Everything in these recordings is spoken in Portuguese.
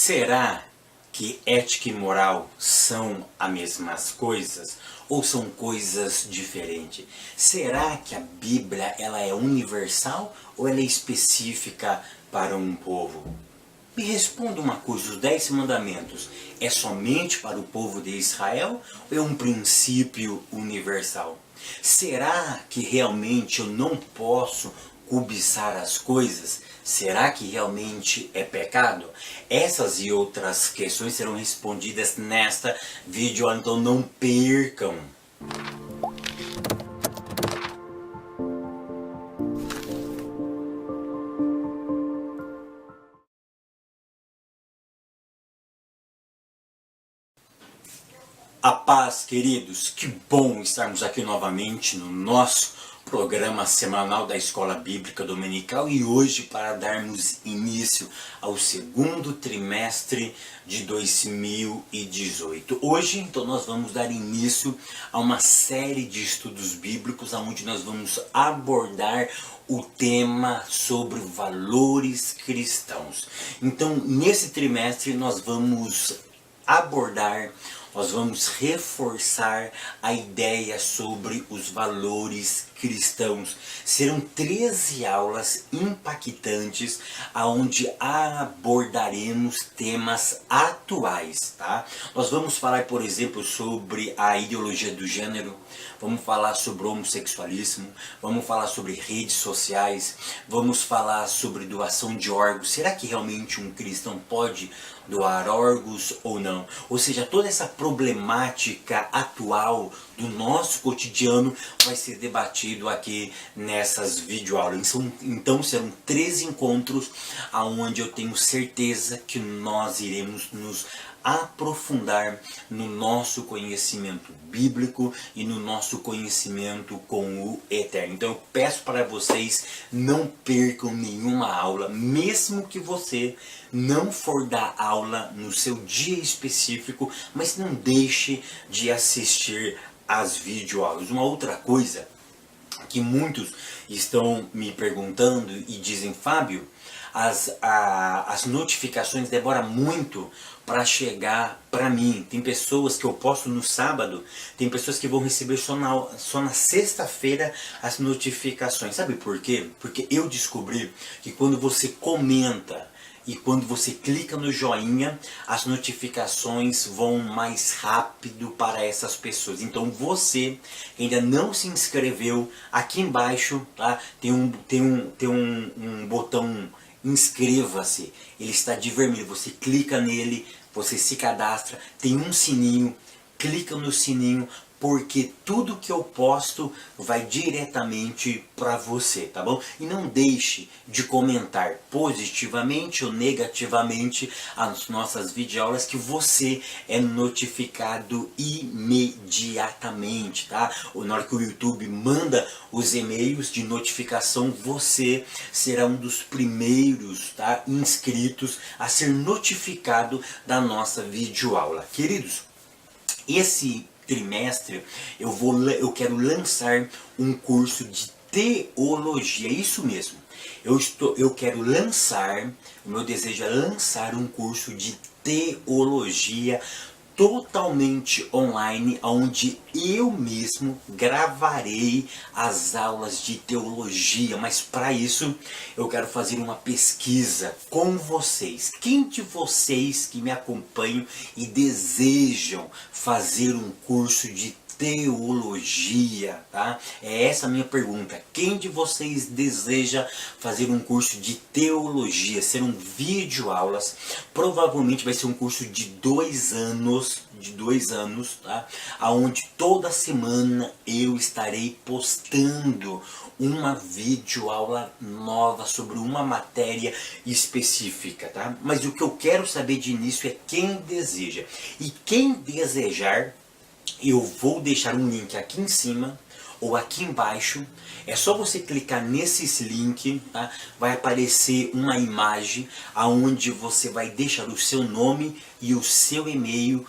Será que ética e moral são as mesmas coisas ou são coisas diferentes? Será que a Bíblia ela é universal ou ela é específica para um povo? Me responda uma coisa, os 10 mandamentos é somente para o povo de Israel ou é um princípio universal? Será que realmente eu não posso cobiçar as coisas? Será que realmente é pecado? Essas e outras questões serão respondidas nesta vídeo, então não percam! A paz, queridos, que bom estarmos aqui novamente no nosso programa semanal da Escola Bíblica Dominical e hoje para darmos início ao segundo trimestre de 2018. Hoje, então, nós vamos dar início a uma série de estudos bíblicos onde nós vamos abordar o tema sobre valores cristãos. Então, nesse trimestre nós vamos reforçar a ideia sobre os valores cristãos. Serão 13 aulas impactantes onde abordaremos temas atuais, tá? Nós vamos falar, por exemplo, sobre a ideologia do gênero, vamos falar sobre o homossexualismo, vamos falar sobre redes sociais, vamos falar sobre doação de órgãos. Será que realmente um cristão pode doar órgãos ou não? Ou seja, toda essa problemática atual do nosso cotidiano vai ser debatido aqui nessas videoaulas. Então serão 13 encontros onde eu tenho certeza que nós iremos nos aprofundar no nosso conhecimento bíblico e no nosso conhecimento com o Eterno. Então eu peço para vocês não percam nenhuma aula, mesmo que você não for dar aula no seu dia específico, mas não deixe de assistir às videoaulas. Uma outra coisa que muitos estão me perguntando e dizem: Fábio, as notificações demoram muito para chegar para mim. Tem pessoas que eu posto no sábado, tem pessoas que vão receber só na sexta-feira as notificações. Sabe por quê? Porque eu descobri que quando você comenta e quando você clica no joinha, as notificações vão mais rápido para essas pessoas. Então você que ainda não se inscreveu, aqui embaixo, tá? Tem um botão inscreva-se. Ele está de vermelho. Você clica nele, você se cadastra, tem um sininho, clica no sininho, porque tudo que eu posto vai diretamente para você, tá bom? E não deixe de comentar positivamente ou negativamente as nossas videoaulas, que você é notificado imediatamente, tá? Ou na hora que o YouTube manda os e-mails de notificação, você será um dos primeiros, tá, inscritos a ser notificado da nossa videoaula. Queridos, esse trimestre eu quero lançar um curso de teologia, isso mesmo. Eu quero lançar, o meu desejo é lançar um curso de teologia totalmente online, onde eu mesmo gravarei as aulas de teologia, mas para isso eu quero fazer uma pesquisa com vocês. Quem de vocês que me acompanham e desejam fazer um curso de teologia, tá? É essa a minha pergunta. Quem de vocês deseja fazer um curso de teologia? Serão videoaulas, provavelmente vai ser um curso de 2 anos, tá? Onde toda semana eu estarei postando uma videoaula nova sobre uma matéria específica, tá? Mas o que eu quero saber de início é quem deseja. E quem desejar, eu vou deixar um link aqui em cima ou aqui embaixo. É só você clicar nesses links, tá? Vai aparecer uma imagem aonde você vai deixar o seu nome e o seu e-mail.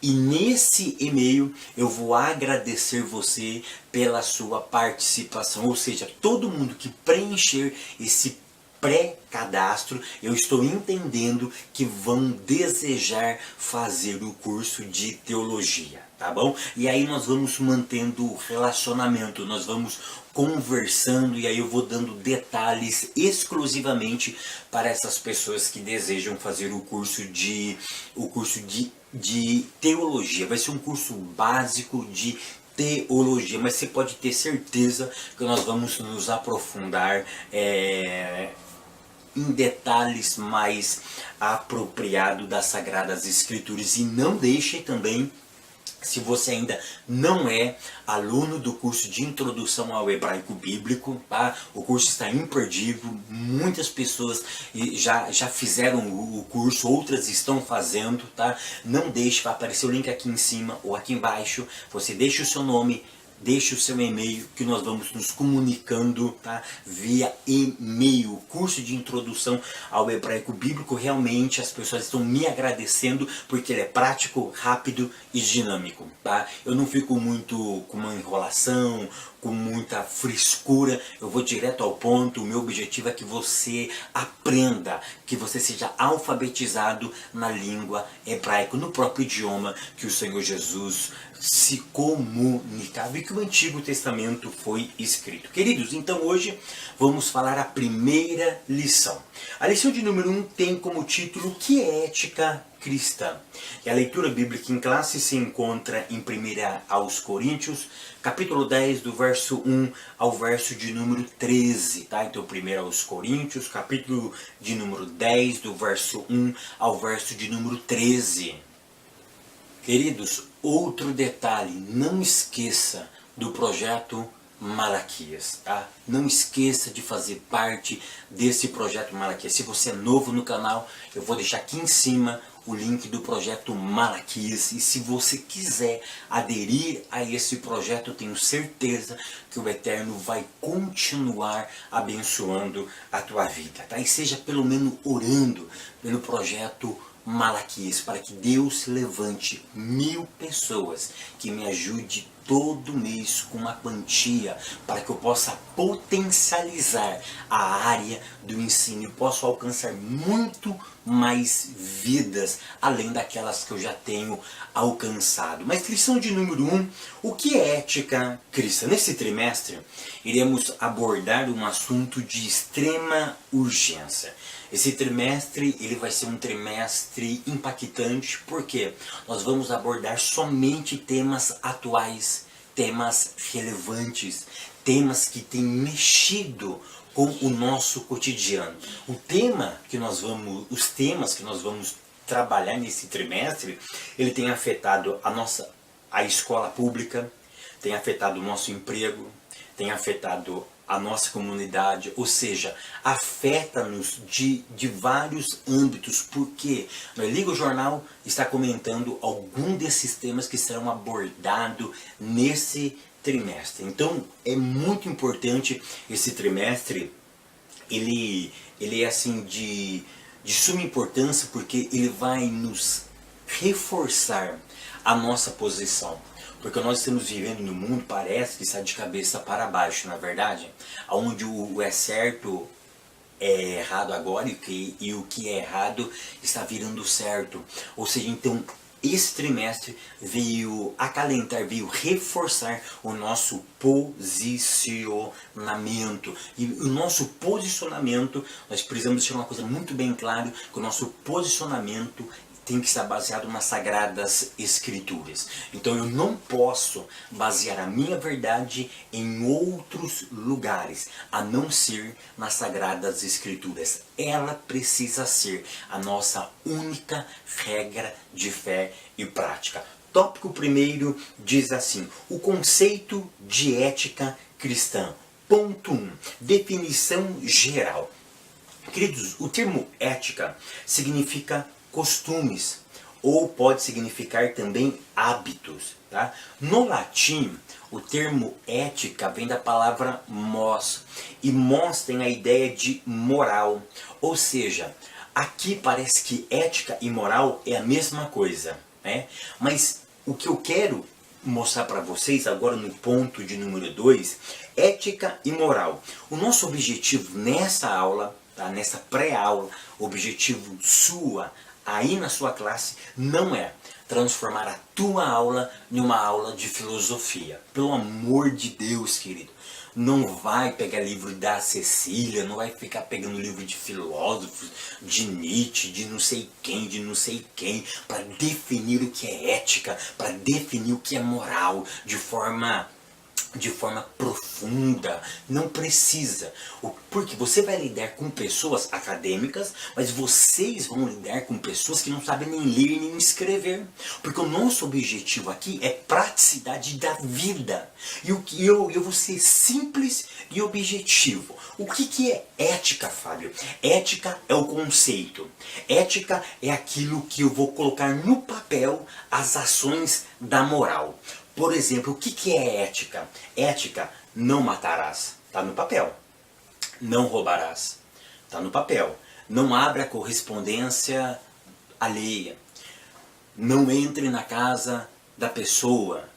E nesse e-mail eu vou agradecer você pela sua participação. Ou seja, todo mundo que preencher esse pré-cadastro, eu estou entendendo que vão desejar fazer o curso de teologia, tá bom? E aí nós vamos mantendo o relacionamento, nós vamos conversando e aí eu vou dando detalhes exclusivamente para essas pessoas que desejam fazer o curso de teologia. Vai ser um curso básico de teologia, mas você pode ter certeza que nós vamos nos aprofundar em detalhes mais apropriados das Sagradas Escrituras. E não deixe também, se você ainda não é aluno do curso de Introdução ao Hebraico Bíblico, tá? O curso está imperdível, muitas pessoas já fizeram o curso, outras estão fazendo, tá? Não deixe, vai aparecer o link aqui em cima ou aqui embaixo, você deixa o seu nome, deixe o seu e-mail, que nós vamos nos comunicando, tá? Via e-mail. Curso de Introdução ao Hebraico Bíblico, realmente as pessoas estão me agradecendo porque ele é prático, rápido e dinâmico, tá? Eu não fico muito com uma enrolação, com muita frescura, eu vou direto ao ponto. O meu objetivo é que você aprenda, que você seja alfabetizado na língua hebraica, no próprio idioma que o Senhor Jesus se comunicava e que o Antigo Testamento foi escrito. Queridos, então hoje vamos falar a primeira lição. A lição de número 1 tem como título: que é ética cristã? E a leitura bíblica em classe se encontra em 1 aos Coríntios, capítulo 10, do verso 1 ao verso de número 13, tá? Então 1 aos Coríntios, capítulo de número 10, do verso 1 ao verso de número 13. Queridos, outro detalhe, não esqueça do projeto Malaquias, tá? Não esqueça de fazer parte desse projeto Malaquias. Se você é novo no canal, eu vou deixar aqui em cima o link do projeto Malaquias. E se você quiser aderir a esse projeto, eu tenho certeza que o Eterno vai continuar abençoando a tua vida, tá? E seja pelo menos orando pelo projeto Malaquias, para que Deus levante 1000 pessoas que me ajude todo mês com uma quantia, para que eu possa potencializar a área do ensino e possa alcançar muito mais vidas, além daquelas que eu já tenho alcançado. Mas lição de número 1, o que é ética cristã? Nesse trimestre, iremos abordar um assunto de extrema urgência. Esse trimestre ele vai ser um trimestre impactante, porque nós vamos abordar somente temas atuais, temas relevantes, temas que têm mexido com o nosso cotidiano. Os temas que nós vamos trabalhar nesse trimestre, ele tem afetado a escola pública, tem afetado o nosso emprego, tem afetado a nossa comunidade, ou seja, afeta-nos de vários âmbitos, porque no Liga o Jornal está comentando algum desses temas que serão abordados nesse trimestre. Então é muito importante esse trimestre, ele é assim de suma importância, porque ele vai nos reforçar a nossa posição. Porque nós estamos vivendo no mundo, parece que está de cabeça para baixo, na verdade, onde o é certo é errado agora e o que é errado está virando certo. Ou seja, então esse trimestre veio acalentar, veio reforçar o nosso posicionamento. E o nosso posicionamento, nós precisamos deixar uma coisa muito bem clara, que o nosso posicionamento tem que estar baseado nas Sagradas Escrituras. Então eu não posso basear a minha verdade em outros lugares, a não ser nas Sagradas Escrituras. Ela precisa ser a nossa única regra de fé e prática. Tópico primeiro diz assim: o conceito de ética cristã. Ponto 1. Definição geral. Queridos, o termo ética significa costumes, ou pode significar também hábitos, tá? No latim, o termo ética vem da palavra mos, e mos tem a ideia de moral, ou seja, aqui parece que ética e moral é a mesma coisa, né? Mas o que eu quero mostrar para vocês agora no ponto de número 2, ética e moral. O nosso objetivo nessa aula tá? Nessa pré-aula, o objetivo sua aí na sua classe não é transformar a tua aula em uma aula de filosofia. Pelo amor de Deus, querido. Não vai pegar livro da Cecília, não vai ficar pegando livro de filósofos, de Nietzsche, de não sei quem, para definir o que é ética, para definir o que é moral, de forma profunda. Não precisa. Porque você vai lidar com pessoas acadêmicas, mas vocês vão lidar com pessoas que não sabem nem ler nem escrever. Porque o nosso objetivo aqui é praticidade da vida. E eu vou ser simples e objetivo. O que é ética, Fábio? Ética é o conceito. Ética é aquilo que eu vou colocar no papel, as ações da moral. Por exemplo, o que é ética? Ética, não matarás, está no papel. Não roubarás, está no papel. Não abra a correspondência alheia. Não entre na casa da pessoa,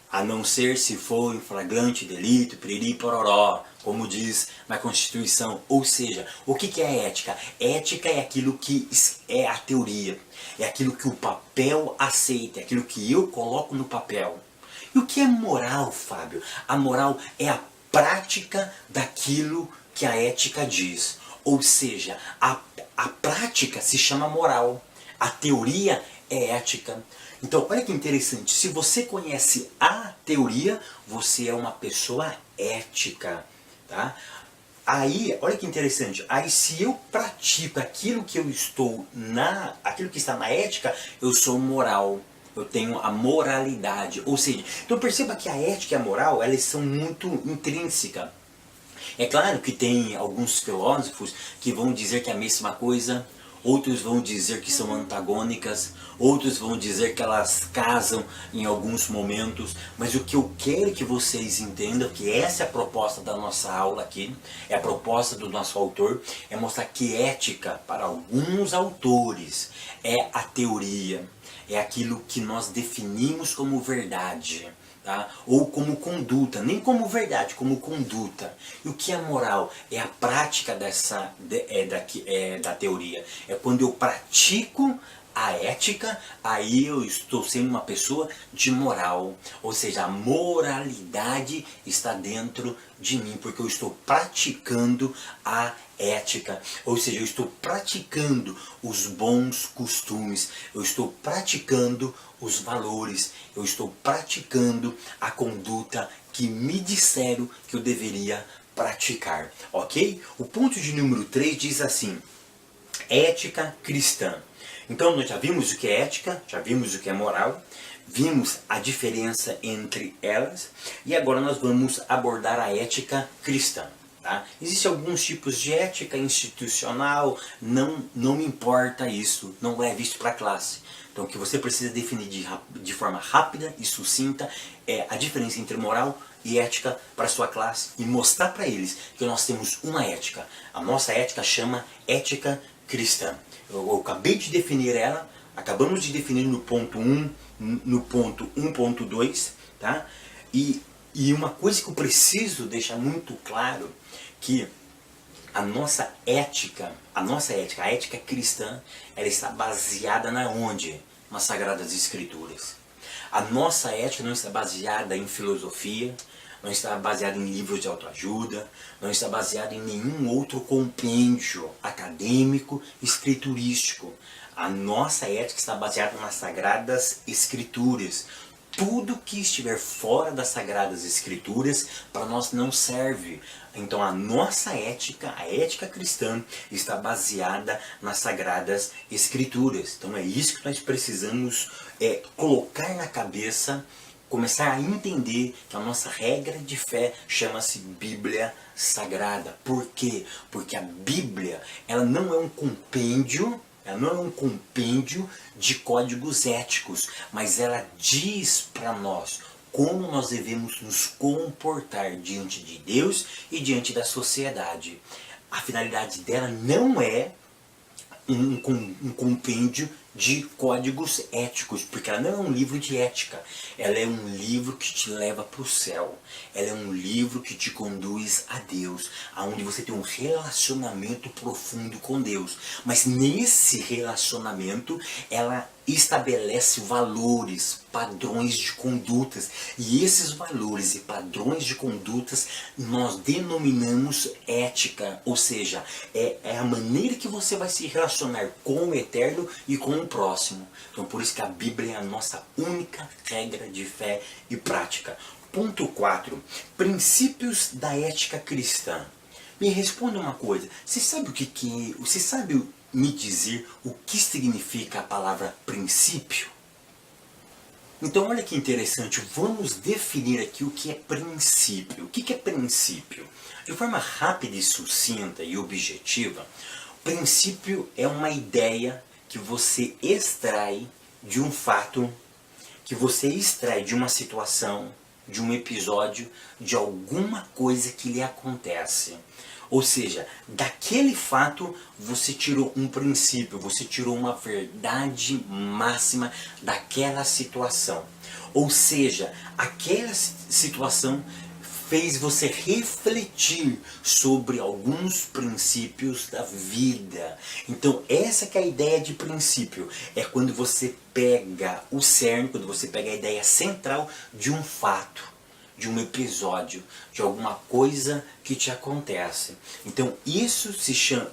a não ser se for em flagrante delito, piriri pororó, como diz na Constituição. Ou seja, o que é ética? Ética é aquilo que é a teoria, é aquilo que o papel aceita, é aquilo que eu coloco no papel. E o que é moral, Fábio? A moral é a prática daquilo que a ética diz. Ou seja, a prática se chama moral. A teoria é ética. Então, olha que interessante. Se você conhece a teoria, você é uma pessoa ética. Tá? Aí, olha que interessante. Aí, se eu pratico aquilo que eu estou aquilo que está na ética, eu sou moral. Eu tenho a moralidade, ou seja, então perceba que a ética e a moral, elas são muito intrínsecas. É claro que tem alguns filósofos que vão dizer que é a mesma coisa, outros vão dizer que são antagônicas, outros vão dizer que elas casam em alguns momentos, mas o que eu quero que vocês entendam, que essa é a proposta da nossa aula aqui, é a proposta do nosso autor, é mostrar que ética, para alguns autores, é a teoria. É aquilo que nós definimos como verdade, tá? Ou como conduta, nem como verdade, como conduta. E o que é moral? É a prática da teoria. É quando eu pratico a ética, aí eu estou sendo uma pessoa de moral. Ou seja, a moralidade está dentro de mim, porque eu estou praticando a ética. Ou seja, eu estou praticando os bons costumes, eu estou praticando os valores, eu estou praticando a conduta que me disseram que eu deveria praticar. Ok? O ponto de número 3 diz assim: ética cristã. Então nós já vimos o que é ética, já vimos o que é moral, vimos a diferença entre elas e agora nós vamos abordar a ética cristã. Tá? Existem alguns tipos de ética institucional, não me importa isso, não leve isso para a classe. Então o que você precisa definir de forma rápida e sucinta é a diferença entre moral e ética para a sua classe e mostrar para eles que nós temos uma ética. A nossa ética chama ética cristã. Eu acabei de definir ela, acabamos de definir no ponto 1, no ponto 1.2, tá? E uma coisa que eu preciso deixar muito claro, que a nossa ética, a ética cristã, ela está baseada na onde? Nas Sagradas Escrituras. A nossa ética não está baseada em filosofia, não está baseada em livros de autoajuda, não está baseada em nenhum outro compêndio acadêmico, escriturístico. A nossa ética está baseada nas Sagradas Escrituras. Tudo que estiver fora das Sagradas Escrituras, para nós não serve. Então a nossa ética, a ética cristã, está baseada nas Sagradas Escrituras. Então é isso que nós precisamos colocar na cabeça, começar a entender que a nossa regra de fé chama-se Bíblia Sagrada. Por quê? Porque a Bíblia, ela não é um compêndio, de códigos éticos, mas ela diz para nós como nós devemos nos comportar diante de Deus e diante da sociedade. A finalidade dela não é um compêndio de códigos éticos, porque ela não é um livro de ética, ela é um livro que te leva para o céu, ela é um livro que te conduz a Deus, aonde você tem um relacionamento profundo com Deus, mas nesse relacionamento ela estabelece valores, padrões de condutas, e esses valores e padrões de condutas nós denominamos ética, ou seja, é a maneira que você vai se relacionar com o eterno e com o próximo. Então por isso que a Bíblia é a nossa única regra de fé e prática. Ponto 4. Princípios da ética cristã. Me responda uma coisa, você sabe me dizer o que significa a palavra princípio? Então olha que interessante, vamos definir aqui o que é princípio. O que é princípio? De forma rápida e sucinta e objetiva, princípio é uma ideia que você extrai de um fato, que você extrai de uma situação, de um episódio, de alguma coisa que lhe acontece. Ou seja, daquele fato você tirou um princípio, você tirou uma verdade máxima daquela situação. Ou seja, aquela situação fez você refletir sobre alguns princípios da vida. Então essa que é a ideia de princípio. É quando você pega o cerne, quando você pega a ideia central de um fato, de um episódio, de alguma coisa que te acontece. Então isso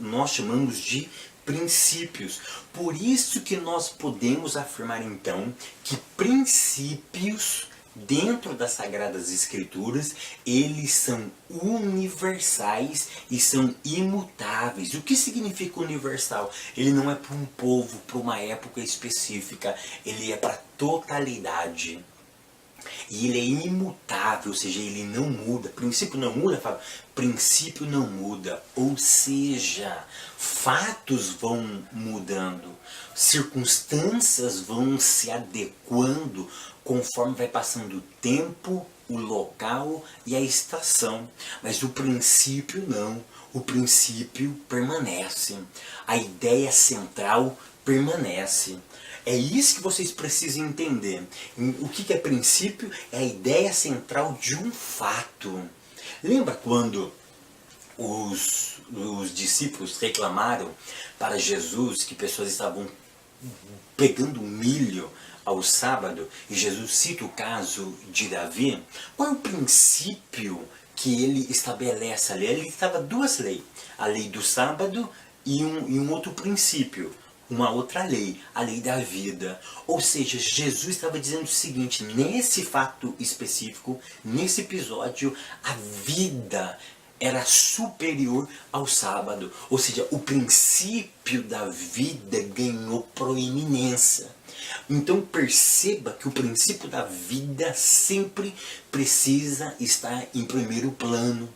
nós chamamos de princípios. Por isso que nós podemos afirmar então que princípios dentro das Sagradas Escrituras, eles são universais e são imutáveis. O que significa universal? Ele não é para um povo, para uma época específica, ele é para a totalidade. E ele é imutável, ou seja, ele não muda. Princípio não muda, fala, princípio não muda. Ou seja, fatos vão mudando, circunstâncias vão se adequando conforme vai passando o tempo, o local e a estação. Mas o princípio não. O princípio permanece. A ideia central permanece. É isso que vocês precisam entender. O que é princípio? É a ideia central de um fato. Lembra quando os discípulos reclamaram para Jesus que pessoas estavam pegando milho ao sábado, e Jesus cita o caso de Davi? Qual é o princípio que ele estabelece ali? Ele estava duas leis, a lei do sábado e um outro princípio, uma outra lei, a lei da vida. Ou seja, Jesus estava dizendo o seguinte, nesse fato específico, nesse episódio, a vida era superior ao sábado. Ou seja, o princípio da vida ganhou proeminência. Então perceba que o princípio da vida sempre precisa estar em primeiro plano.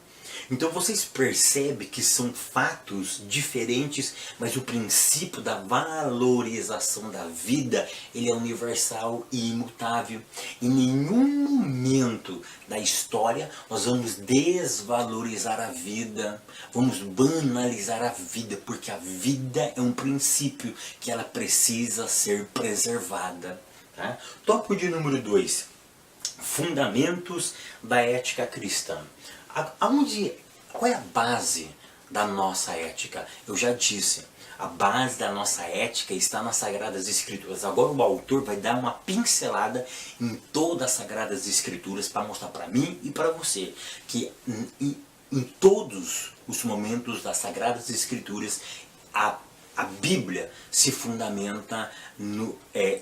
Então vocês percebem que são fatos diferentes, mas o princípio da valorização da vida, ele é universal e imutável. Em nenhum momento da história nós vamos desvalorizar a vida, vamos banalizar a vida, porque a vida é um princípio que ela precisa ser preservada. Tá? Tópico de número 2. Fundamentos da ética cristã. Qual é a base da nossa ética? Eu já disse, a base da nossa ética está nas Sagradas Escrituras. Agora o autor vai dar uma pincelada em todas as Sagradas Escrituras para mostrar para mim e para você que em todos os momentos das Sagradas Escrituras a Bíblia se fundamenta,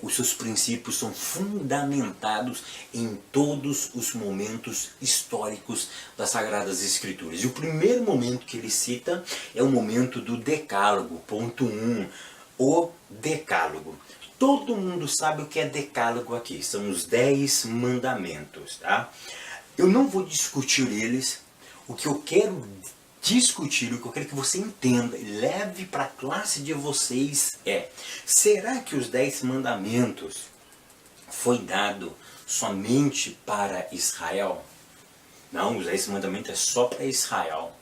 os seus princípios são fundamentados em todos os momentos históricos das Sagradas Escrituras. E o primeiro momento que ele cita é o momento do Decálogo, ponto 1, o Decálogo. Todo mundo sabe o que é Decálogo aqui, são os 10 mandamentos. Tá? Eu não vou discutir eles, o que eu quero discutir, o que eu quero que você entenda e leve para a classe de vocês será que os 10 mandamentos foi dado somente para Israel? Não, os 10 mandamentos é só para Israel.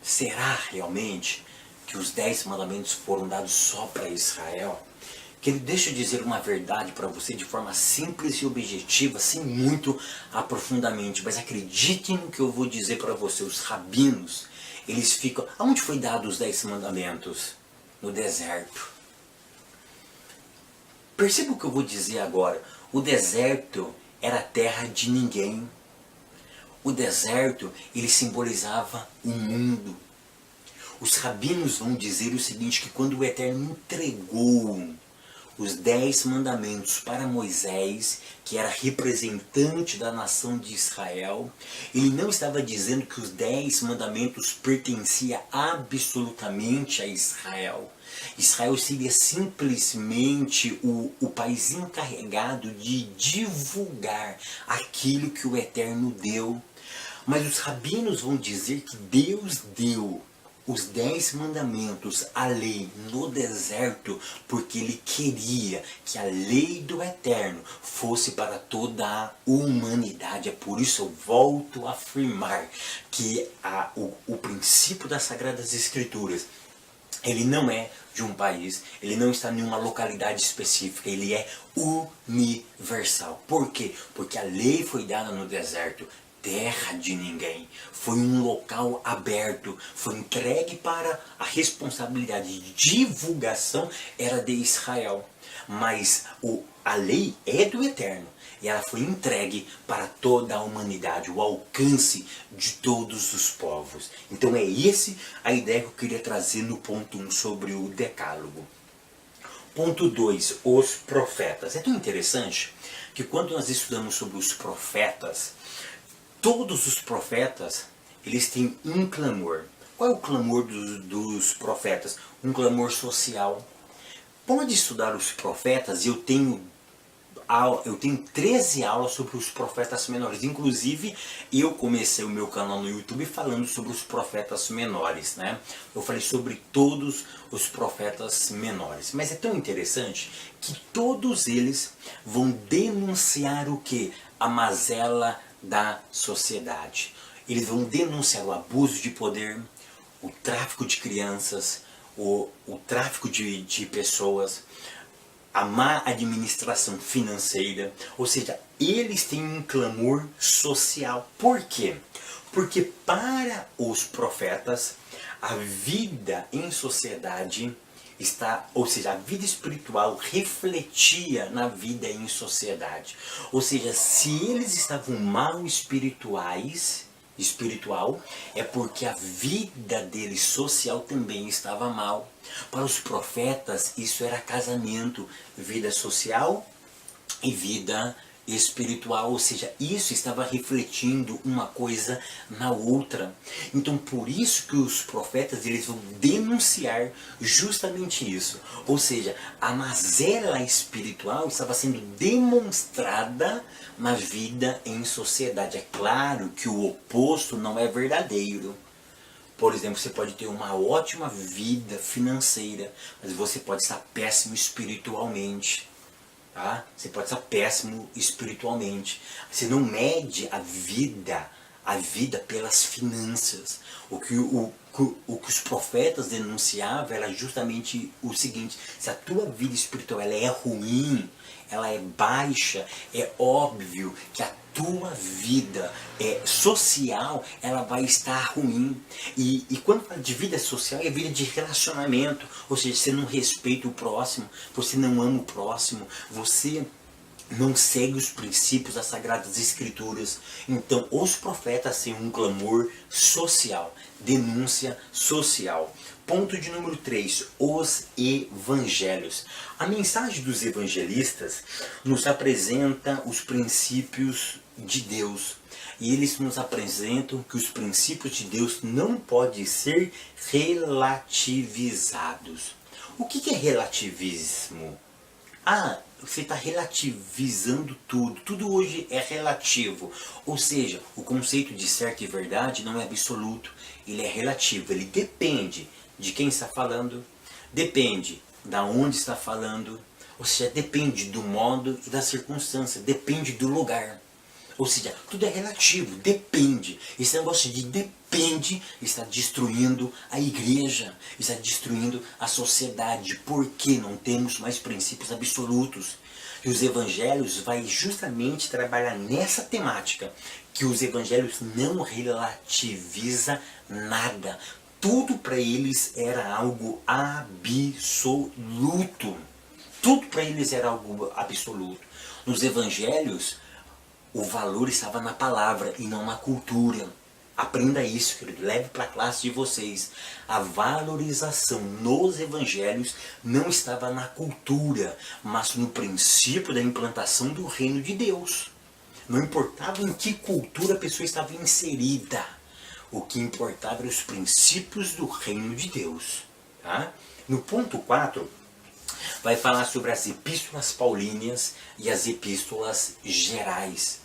Será realmente que os 10 mandamentos foram dados só para Israel? Querido, deixa eu dizer uma verdade para você de forma simples e objetiva, sem muito aprofundamento, mas acredite no que eu vou dizer para você. Os rabinos, eles ficam... Aonde foi dado os 10 mandamentos? No deserto. Perceba o que eu vou dizer agora. O deserto era a terra de ninguém. O deserto, ele simbolizava o mundo. Os rabinos vão dizer o seguinte, que quando o Eterno entregou os 10 mandamentos para Moisés, que era representante da nação de Israel, ele não estava dizendo que os 10 mandamentos pertenciam absolutamente a Israel. Israel seria simplesmente o país encarregado de divulgar aquilo que o Eterno deu. Mas os rabinos vão dizer que Deus deu os 10 mandamentos, a lei, no deserto, porque ele queria que a lei do Eterno fosse para toda a humanidade. É por isso eu volto a afirmar que o princípio das Sagradas Escrituras, ele não é de um país, ele não está em uma localidade específica, ele é universal. Por quê? Porque a lei foi dada no deserto, terra de ninguém, foi um local aberto, foi entregue para a responsabilidade de divulgação, era de Israel. Mas a lei é do Eterno. E ela foi entregue para toda a humanidade, o alcance de todos os povos. Então é essa a ideia que eu queria trazer no ponto 1 sobre o Decálogo. Ponto 2, os profetas. É tão interessante que quando nós estudamos sobre os profetas, todos os profetas, eles têm um clamor. Qual é o clamor dos profetas? Um clamor social. Pode estudar os profetas, e eu tenho 13 aulas sobre os profetas menores. Inclusive, eu comecei o meu canal no YouTube falando sobre os profetas menores, né? Eu falei sobre todos os profetas menores. Mas é tão interessante que todos eles vão denunciar o quê? A mazela da sociedade. Eles vão denunciar o abuso de poder, o tráfico de crianças, o tráfico de pessoas, a má administração financeira. Ou seja, eles têm um clamor social. Por quê? Porque para os profetas, a vida em sociedade ou seja, a vida espiritual refletia na vida em sociedade. Ou seja, se eles estavam mal espiritual, é porque a vida deles social também estava mal. Para os profetas, isso era casamento, vida social e vida espiritual, ou seja, isso estava refletindo uma coisa na outra. Então, por isso que os profetas, eles vão denunciar justamente isso. Ou seja, a mazela espiritual estava sendo demonstrada na vida em sociedade. É claro que o oposto não é verdadeiro. Por exemplo, você pode ter uma ótima vida financeira, mas você pode estar péssimo espiritualmente. Tá? Você pode estar péssimo espiritualmente. Você não mede a vida pelas finanças. O que os profetas denunciavam era justamente o seguinte: se a tua vida espiritual ela é ruim, ela é baixa, é óbvio que a tua vida social ela vai estar ruim. E quando fala de vida social, é vida de relacionamento. Ou seja, você não respeita o próximo, você não ama o próximo, você não segue os princípios das Sagradas Escrituras. Então, os profetas têm um clamor social, denúncia social. Ponto de número 3, os evangelhos. A mensagem dos evangelistas nos apresenta os princípios de Deus. E eles nos apresentam que os princípios de Deus não podem ser relativizados. O que é relativismo? Você está relativizando tudo. Tudo hoje é relativo. Ou seja, o conceito de certo e verdade não é absoluto. Ele é relativo. Ele depende de quem está falando, depende da onde está falando, ou seja, depende do modo e da circunstância, depende do lugar. Ou seja, tudo é relativo, depende. Esse negócio de depende está destruindo a igreja, está destruindo a sociedade, porque não temos mais princípios absolutos. E os evangelhos vai justamente trabalhar nessa temática, que os evangelhos não relativiza nada. Tudo para eles era algo absoluto. Tudo para eles era algo absoluto. Nos evangelhos, o valor estava na palavra e não na cultura. Aprenda isso, querido. Leve para a classe de vocês. A valorização nos evangelhos não estava na cultura, mas no princípio da implantação do reino de Deus. Não importava em que cultura a pessoa estava inserida. O que importava eram os princípios do reino de Deus. Tá? No ponto 4, vai falar sobre as epístolas paulíneas e as epístolas gerais.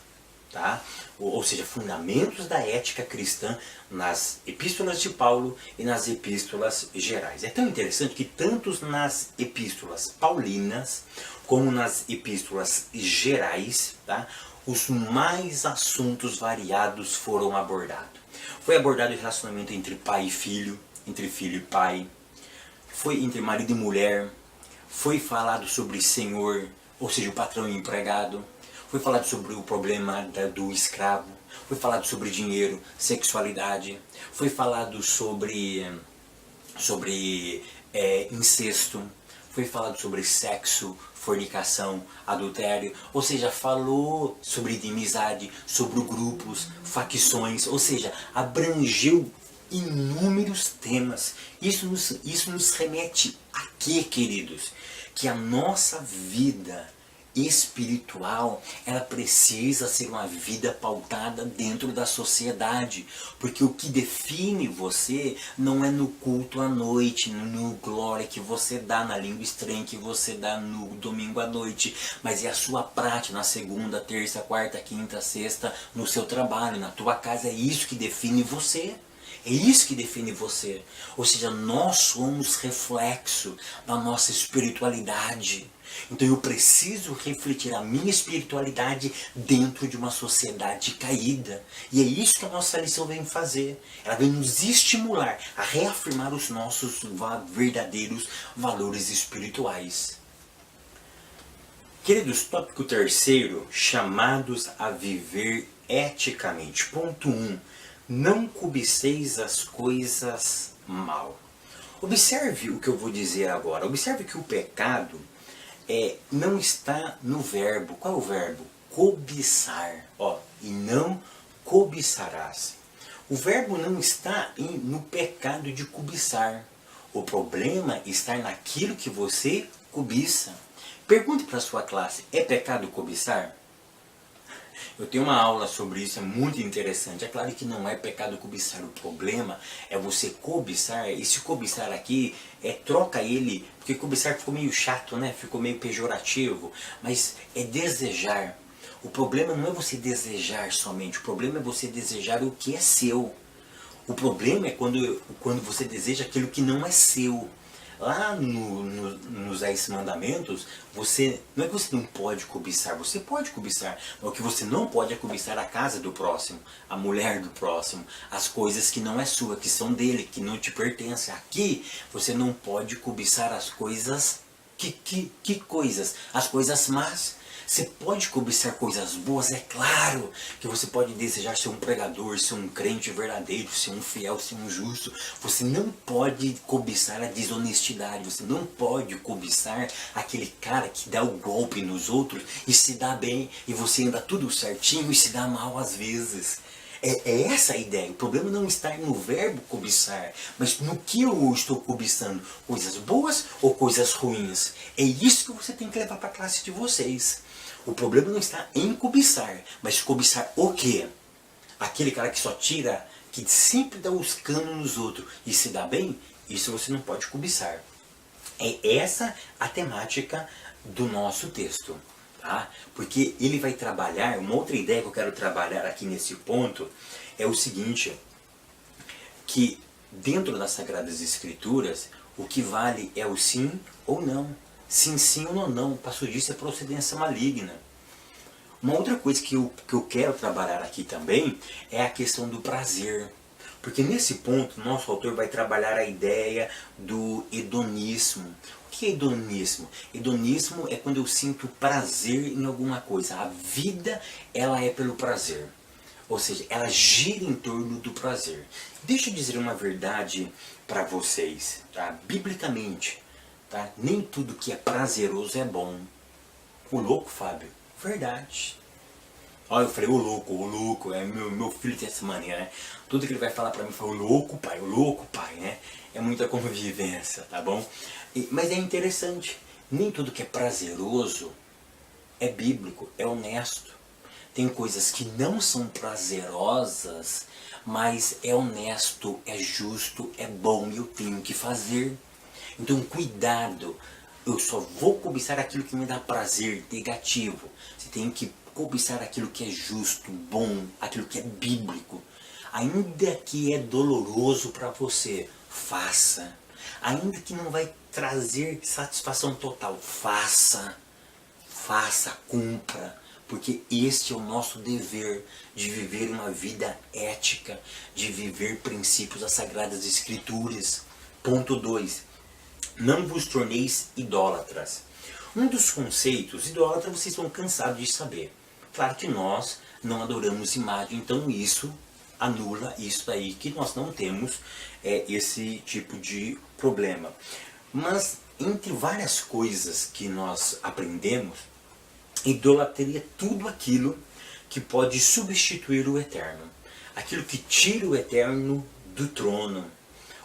Tá? Ou seja, fundamentos da ética cristã nas epístolas de Paulo e nas epístolas gerais. É tão interessante que tanto nas epístolas paulinas como nas epístolas gerais, tá? Os mais assuntos variados foram abordados. Foi abordado o relacionamento entre pai e filho, entre filho e pai, foi entre marido e mulher, foi falado sobre senhor, ou seja, o patrão e o empregado, foi falado sobre o problema do escravo, foi falado sobre dinheiro, sexualidade, foi falado sobre incesto, foi falado sobre sexo, fornicação, adultério, ou seja, falou sobre inimizade, sobre grupos, facções, ou seja, abrangeu inúmeros temas. Isso nos remete a quê, queridos? Que a nossa vida espiritual, ela precisa ser uma vida pautada dentro da sociedade, porque o que define você não é no culto à noite, no glória que você dá, na língua estranha que você dá no domingo à noite, mas é a sua prática na segunda, terça, quarta, quinta, sexta, no seu trabalho, na tua casa. É isso que define você. É isso que define você. Ou seja, nós somos reflexo da nossa espiritualidade. Então eu preciso refletir a minha espiritualidade dentro de uma sociedade caída. E é isso que a nossa lição vem fazer. Ela vem nos estimular a reafirmar os nossos verdadeiros valores espirituais. Queridos, tópico terceiro, chamados a viver eticamente. Ponto 1. Não cobiceis as coisas mal. Observe o que eu vou dizer agora. Observe que o pecado não está no verbo. Qual é o verbo? Cobiçar. E não cobiçarás. O verbo não está no pecado de cobiçar. O problema está naquilo que você cobiça. Pergunte para a sua classe, é pecado cobiçar? Eu tenho uma aula sobre isso, é muito interessante. É claro que não é pecado cobiçar, o problema é você cobiçar. E se cobiçar aqui, troca ele, porque cobiçar ficou meio chato, né? Ficou meio pejorativo, mas é desejar. O problema não é você desejar somente, o problema é você desejar o que é seu. O problema é quando você deseja aquilo que não é seu. Lá nos 10 mandamentos, não é que você não pode cobiçar, você pode cobiçar, mas o que você não pode é cobiçar a casa do próximo, a mulher do próximo, as coisas que não é sua, que são dele, que não te pertencem. Aqui, você não pode cobiçar as coisas, que coisas? As coisas más. Você pode cobiçar coisas boas, é claro que você pode desejar ser um pregador, ser um crente verdadeiro, ser um fiel, ser um justo. Você não pode cobiçar a desonestidade, você não pode cobiçar aquele cara que dá o golpe nos outros e se dá bem, e você anda tudo certinho e se dá mal às vezes. É essa a ideia. O problema não está no verbo cobiçar, mas no que eu estou cobiçando. Coisas boas ou coisas ruins. É isso que você tem que levar para a classe de vocês. O problema não está em cobiçar, mas cobiçar o quê? Aquele cara que só tira, que sempre dá os canos nos outros e se dá bem, isso você não pode cobiçar. É essa a temática do nosso texto. Tá? Porque ele vai trabalhar, uma outra ideia que eu quero trabalhar aqui nesse ponto é o seguinte, que dentro das Sagradas Escrituras, o que vale é o sim ou não. Sim, sim ou não, não. O pastor disse é procedência maligna. Uma outra coisa que eu quero trabalhar aqui também é a questão do prazer. Porque nesse ponto, nosso autor vai trabalhar a ideia do hedonismo. O que é hedonismo? Hedonismo é quando eu sinto prazer em alguma coisa. A vida, ela é pelo prazer. Ou seja, ela gira em torno do prazer. Deixa eu dizer uma verdade para vocês, tá? Biblicamente, tá? Nem tudo que é prazeroso é bom. O louco, Fábio? Verdade. Olha, eu falei, o louco, meu filho tem essa mania, né? Tudo que ele vai falar pra mim, fala, o louco, pai, né? É muita convivência, tá bom? Mas é interessante, nem tudo que é prazeroso é bíblico, é honesto. Tem coisas que não são prazerosas, mas é honesto, é justo, é bom e eu tenho que fazer. Então, cuidado. Eu só vou cobiçar aquilo que me dá prazer, negativo. Você tem que cobiçar aquilo que é justo, bom, aquilo que é bíblico. Ainda que é doloroso para você, faça. Ainda que não vai trazer satisfação total, faça. Faça, cumpra. Porque este é o nosso dever de viver uma vida ética, de viver princípios das Sagradas Escrituras. Ponto 2. Não vos torneis idólatras. Um dos conceitos, idólatra, vocês estão cansados de saber. Claro que nós não adoramos imagem, então isso anula isso daí, que nós não temos esse tipo de problema. Mas, entre várias coisas que nós aprendemos, idolatria é tudo aquilo que pode substituir o eterno. Aquilo que tira o eterno do trono.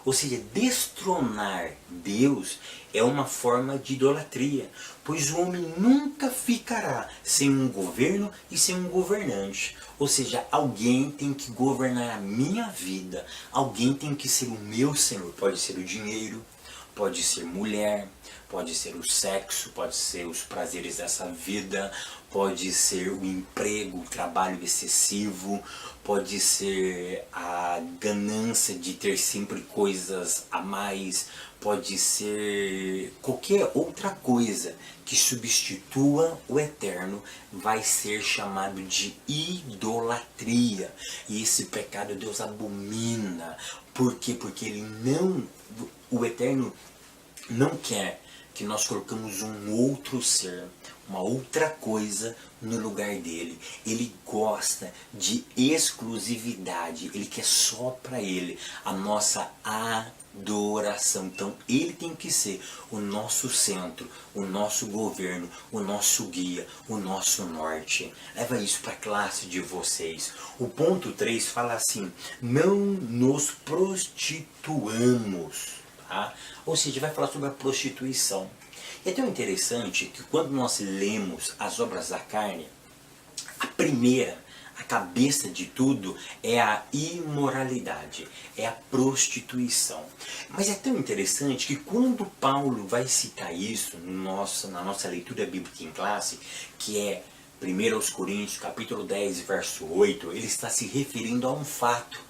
Ou seja, destronar Deus é uma forma de idolatria, pois o homem nunca ficará sem um governo e sem um governante. Ou seja, alguém tem que governar a minha vida, alguém tem que ser o meu senhor. Pode ser o dinheiro, pode ser mulher, pode ser o sexo, pode ser os prazeres dessa vida, pode ser o emprego, o trabalho excessivo, pode ser a ganância de ter sempre coisas a mais, pode ser qualquer outra coisa que substitua o eterno, vai ser chamado de idolatria. E esse pecado Deus abomina. Por quê? Porque o eterno não quer que nós colocamos um outro ser, uma outra coisa no lugar dele. Ele gosta de exclusividade, ele quer só para ele a nossa adoração. Então ele tem que ser o nosso centro, o nosso governo, o nosso guia, o nosso norte. Leva isso para a classe de vocês. O ponto 3 fala assim: não nos prostituamos. Tá? Ou seja, vai falar sobre a prostituição. E é tão interessante que quando nós lemos as obras da carne, a primeira, a cabeça de tudo é a imoralidade, é a prostituição. Mas é tão interessante que quando Paulo vai citar isso na nossa leitura bíblica em classe, que é 1 Coríntios capítulo 10, verso 8, ele está se referindo a um fato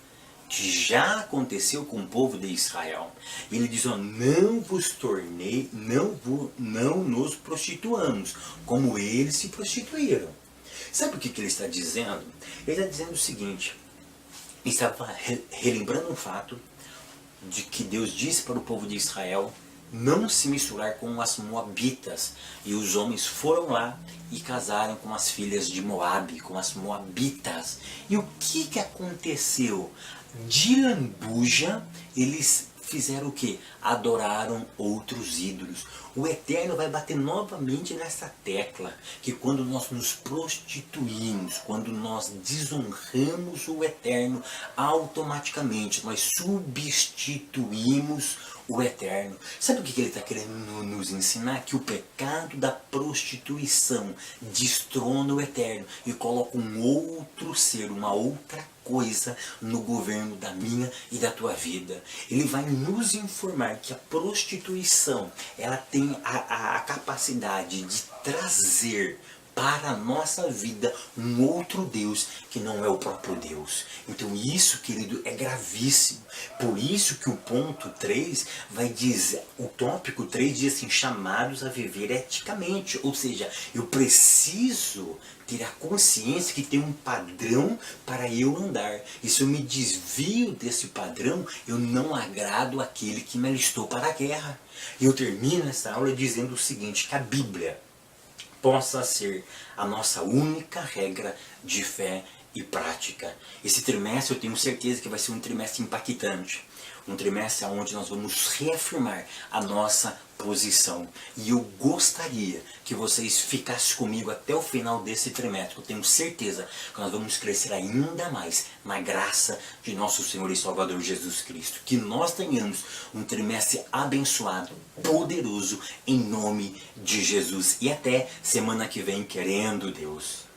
que já aconteceu com o povo de Israel. Ele diz, ó, não vos tornei, não nos prostituamos, como eles se prostituíram. Sabe o que ele está dizendo? Ele está dizendo o seguinte, ele estava relembrando um fato de que Deus disse para o povo de Israel não se misturar com as moabitas. E os homens foram lá e casaram com as filhas de Moabe, com as moabitas. E o que aconteceu? De lambuja, eles fizeram o que? Adoraram outros ídolos. O Eterno vai bater novamente nessa tecla, que quando nós nos prostituímos, quando nós desonramos o Eterno, automaticamente nós substituímos o Eterno. Sabe o que ele está querendo nos ensinar? Que o pecado da prostituição destrona o Eterno e coloca um outro ser, uma outra coisa no governo da minha e da tua vida. Ele vai nos informar que a prostituição, ela tem a capacidade de trazer para a nossa vida um outro Deus que não é o próprio Deus. Então isso, querido, é gravíssimo. Por isso que o ponto 3 vai dizer, o tópico 3 diz assim, chamados a viver eticamente. Ou seja, eu preciso ter a consciência que tem um padrão para eu andar. E se eu me desvio desse padrão, eu não agrado aquele que me alistou para a guerra. E eu termino essa aula dizendo o seguinte, que a Bíblia possa ser a nossa única regra de fé e prática. Esse trimestre eu tenho certeza que vai ser um trimestre impactante. Um trimestre onde nós vamos reafirmar a nossa posição. E eu gostaria que vocês ficassem comigo até o final desse trimestre. Eu tenho certeza que nós vamos crescer ainda mais na graça de nosso Senhor e Salvador Jesus Cristo. Que nós tenhamos um trimestre abençoado, poderoso, em nome de Jesus. E até semana que vem, querendo Deus.